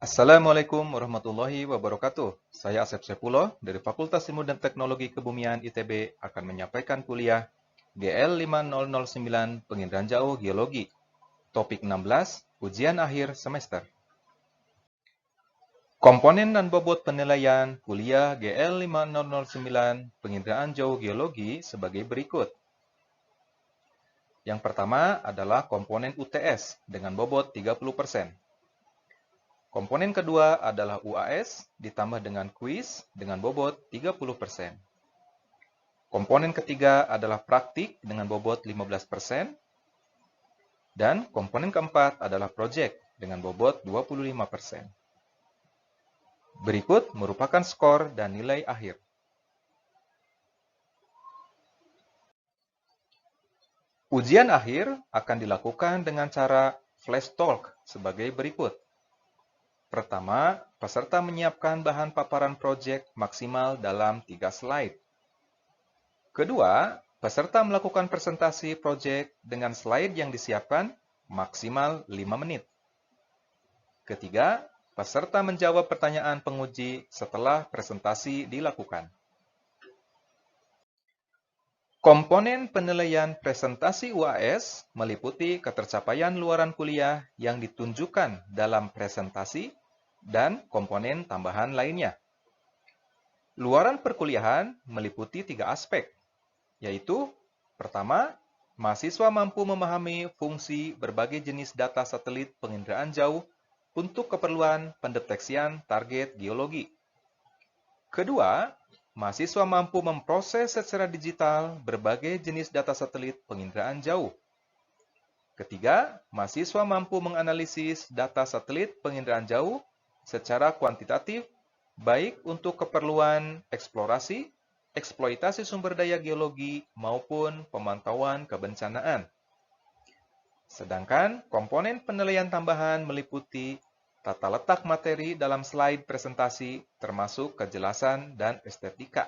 Assalamualaikum warahmatullahi wabarakatuh. Saya Asep Sepullah dari Fakultas Ilmu dan Teknologi Kebumian ITB akan menyampaikan kuliah GL 5009 Penginderaan Jauh Geologi. Topik 16, ujian akhir semester. Komponen dan bobot penilaian kuliah GL 5009 Penginderaan Jauh Geologi sebagai berikut. Yang pertama adalah komponen UTS dengan bobot 30%. Komponen kedua adalah UAS ditambah dengan kuis dengan bobot 30%. Komponen ketiga adalah praktik dengan bobot 15%. Dan komponen keempat adalah project dengan bobot 25%. Berikut merupakan skor dan nilai akhir. Ujian akhir akan dilakukan dengan cara flash talk sebagai berikut. Pertama, peserta menyiapkan bahan paparan proyek maksimal dalam 3 slide. Kedua, peserta melakukan presentasi proyek dengan slide yang disiapkan maksimal 5 menit. Ketiga, peserta menjawab pertanyaan penguji setelah presentasi dilakukan. Komponen penilaian presentasi UAS meliputi ketercapaian luaran kuliah yang ditunjukkan dalam presentasi dan komponen tambahan lainnya. Luaran perkuliahan meliputi 3 aspek, yaitu pertama, mahasiswa mampu memahami fungsi berbagai jenis data satelit penginderaan jauh untuk keperluan pendeteksian target geologi. Kedua, mahasiswa mampu memproses secara digital berbagai jenis data satelit penginderaan jauh. Ketiga, mahasiswa mampu menganalisis data satelit penginderaan jauh secara kuantitatif, baik untuk keperluan eksplorasi, eksploitasi sumber daya geologi, maupun pemantauan kebencanaan. Sedangkan komponen penilaian tambahan meliputi tata letak materi dalam slide presentasi, termasuk kejelasan dan estetika.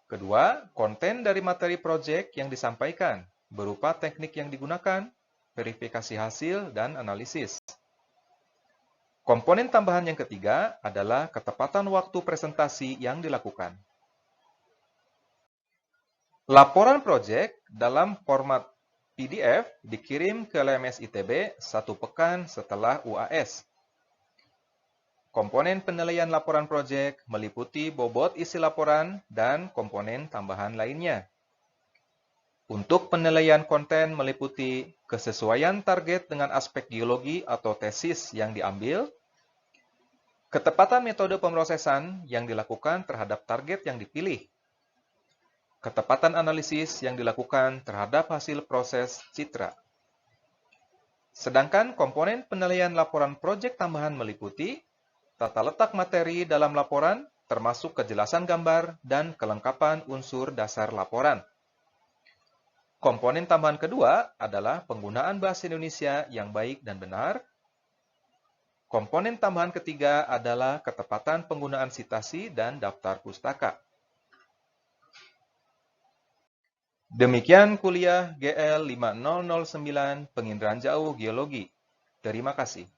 Kedua, konten dari materi proyek yang disampaikan berupa teknik yang digunakan, verifikasi hasil, dan analisis. Komponen tambahan yang ketiga adalah ketepatan waktu presentasi yang dilakukan. Laporan proyek dalam format PDF dikirim ke LMS ITB 1 pekan setelah UAS. Komponen penilaian laporan proyek meliputi bobot isi laporan dan komponen tambahan lainnya. Untuk penilaian konten meliputi kesesuaian target dengan aspek geologi atau tesis yang diambil, ketepatan metode pemrosesan yang dilakukan terhadap target yang dipilih, ketepatan analisis yang dilakukan terhadap hasil proses citra. Sedangkan komponen penilaian laporan proyek tambahan meliputi tata letak materi dalam laporan, termasuk kejelasan gambar dan kelengkapan unsur dasar laporan. Komponen tambahan kedua adalah penggunaan bahasa Indonesia yang baik dan benar. Komponen tambahan ketiga adalah ketepatan penggunaan sitasi dan daftar pustaka. Demikian kuliah GL 5009 Penginderaan Jauh Geologi. Terima kasih.